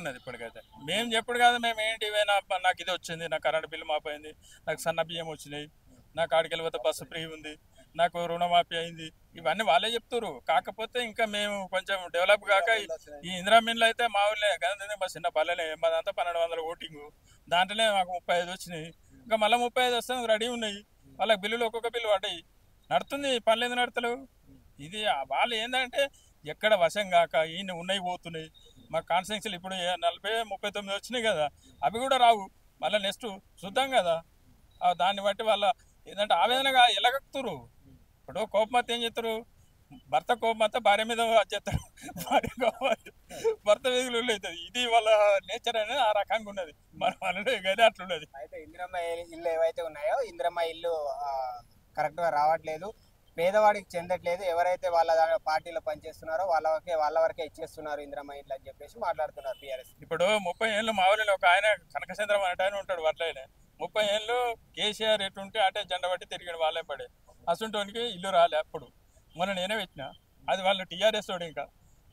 బాగున్నది ఇప్పటికైతే. మేము చెప్పుడు కాదు, మేము ఏంటి ఇవేనా, నాకు ఇది వచ్చింది, నాకు కరెంట్ బిల్లు మాపోయింది, నాకు సన్న బియ్యం వచ్చినాయి, నాకు ఆడికి వెళ్ళిపోతే బస్సు ఫ్రీ ఉంది, నాకు రుణమాఫీ అయింది, ఇవన్నీ వాళ్ళే చెప్తారు. కాకపోతే ఇంకా మేము కొంచెం డెవలప్ కాక ఈ ఇందిరా మిన్లు అయితే మా ఊళ్ళే కదా, మా చిన్న పల్లెలే, మాదంతా 1200 ఓటింగ్, దాంట్లోనే మాకు 35 వచ్చినాయి. ఇంకా మళ్ళీ 35 వస్తే రెడీ ఉన్నాయి, వాళ్ళకి బిల్లులు ఒక్కొక్క బిల్లు పడ్డాయి, నడుతుంది, పనులు ఎందుకు నడతలేవు? ఇది వాళ్ళు ఏంటంటే ఎక్కడ వశం కాక ఈయన ఉన్నాయి పోతున్నాయి. మా కాన్స్టిట్యున్సీలు ఇప్పుడు 40 39 వచ్చినాయి కదా, అవి కూడా రావు, మళ్ళీ నెక్స్ట్ చూద్దాం కదా. దాన్ని బట్టి వాళ్ళ ఏంటంటే ఆవేదనగా ఎలగక్తురు. ఇప్పుడు కోపం వస్తే ఏం చేస్తారు, భర్త కోపం వస్తే భార్య మీద చేస్తారు, భార్య కోపం వస్తే భర్త మీద అవుతుంది. ఇది వాళ్ళ నేచర్ అనేది ఆ రకంగా ఉన్నది, మన వాళ్ళలో గది అట్లున్నది. అయితే ఇందిరమ్మ ఇల్లు ఏవైతే ఉన్నాయో ఇందిరమ్మ ఇల్లు కరెక్ట్ గా రావట్లేదు, పేదవాడికి చెందట్లేదు, ఎవరైతే వాళ్ళ పార్టీలో పనిచేస్తున్నారో వాళ్ళ వరకే ఇచ్చేస్తున్నారు ఇందిరమ్మ ఇల్లు అని చెప్పేసి మాట్లాడుతున్నారు టీఆర్ఎస్. ఇప్పుడు 30 ఏళ్ళు మా ఊళ్ళో ఒక ఆయన కనకచంద్రం అనే ఆయన ఉంటాడు, అట్లయినా 30 ఏళ్ళు కేసీఆర్ ఎటుంటే అటే జెండ బట్టి తిరిగిన వాళ్ళే పడే, అసంటోనికి ఇల్లు రాలే. అప్పుడు మొన్న నేనే పెట్టిన, అది వాళ్ళు టీఆర్ఎస్ వాడు. ఇంకా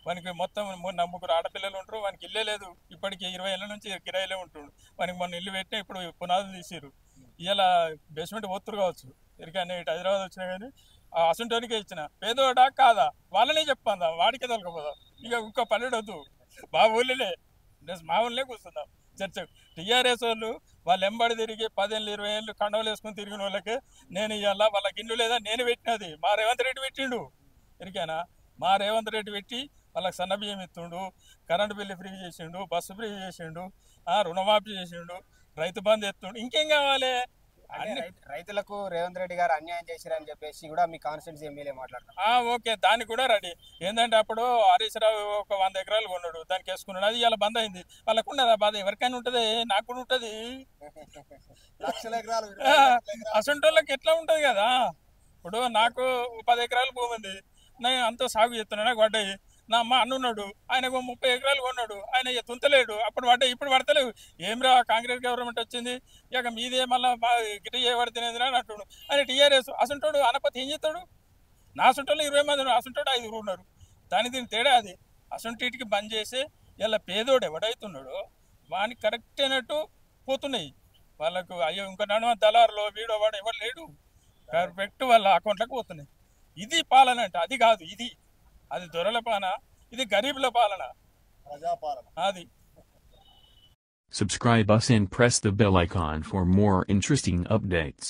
వానికి మొత్తం 3 ఆడపిల్లలు ఉంటారు, వానికి ఇల్లే లేదు. ఇప్పటికి 20 ఏళ్ళ నుంచి కిరాయిలే ఉంటుండు. వానికి మొన్న ఇల్లు పెట్టినా ఇప్పుడు పునాదులు తీసిరు, ఇలా బేస్మెంట్ పోతురు కావచ్చు. తిరిగి ఇటు హైదరాబాద్ వచ్చినా కానీ అసంటోనికే ఇచ్చిన. పేదోడా కాదా వాళ్ళనే చెప్పందా, వాడికే తొలకపోదాం, ఇక ఇంకో పల్లెడు వద్దు, మా ఊళ్ళే మా ఊళ్ళే కూర్చుందాం చర్చ. టీఆర్ఎస్ వాళ్ళు ఎంబడి తిరిగి 10 ఏళ్ళు 20 ఏళ్ళు కండవలు వేసుకుని తిరిగిన వాళ్ళకి నేను ఇవాళ వాళ్ళకి ఇల్లు లేదా, నేను పెట్టినది మా రేవంత్ రెడ్డి పెట్టిండు. ఎరికేనా, మా రేవంత్ రెడ్డి పెట్టి వాళ్ళకి సన్న బియ్యం ఇస్తుండు, కరెంటు బిల్లు ఫ్రీ చేసిండు, బస్సు ఫ్రీ చేసిండు, రుణమాఫీ చేసిండు, రైతు బంధు ఎత్తుండు, ఇంకేం కావాలి? రైతులకు రేవంత్ రెడ్డి గారు అన్యాయం చేశారని చెప్పేసి కూడా మీ కాన్స్టిట్యూన్సీ ఎమ్మెల్యే మాట్లాడుతున్నారు. ఓకే, దానికి కూడా రెడీ. ఏంటంటే అప్పుడు హరీష్ రావు ఒక 100 ఎకరాలు కొన్నాడు, దానికి వేసుకున్నాడు, అది ఇలా బంద్ అయింది. వాళ్ళకు ఉన్నదా బాధ? ఎవరికైనా ఉంటుంది, నాకు కూడా ఉంటుంది. లక్షల ఎకరాలు అసంటోళ్ళకి ఎట్లా ఉంటుంది కదా. ఇప్పుడు నాకు 10 ఎకరాలు భూమి ఉంది, నేను అంతా సాగు చేస్తున్నాను, నాకు పడ్డాయి. నా అమ్మ అన్నున్నాడు, ఆయనకు 30 ఎకరాలు కొన్నాడు, ఆయన తుంతలేడు, అప్పుడు పడ్డాయి, ఇప్పుడు పడతలేవు. ఏం రా కాంగ్రెస్ గవర్నమెంట్ వచ్చింది, ఇక మీదే మళ్ళీ గిట్టి చేయబడితేనేది అని అంటున్నాడు. ఆయన టీఆర్ఎస్ అసంటోడు అనపతి ఏం చేస్తాడు? నా అసంటోళ్ళు 20 మంది ఉన్నారు, అసంటోడు 5 ఉన్నారు. దీని తేడా అది. అసంటికి బంద్ చేసి ఇలా పేదోడు ఎవడైతున్నాడో వానికి కరెక్ట్ అయినట్టు పోతున్నాయి వాళ్ళకు. అయ్యో ఇంకా నడుమ దళారులో వీడో వాడు ఎవరు లేడు, కరెక్ట్ వాళ్ళ అకౌంట్లకు పోతున్నాయి. ఇది పాలన అంటే అది కాదు, అది దొరల పాలన, ఇది గరీబుల పాలన, ప్రజాపాలన అది. Subscribe us and press the bell icon for more interesting updates.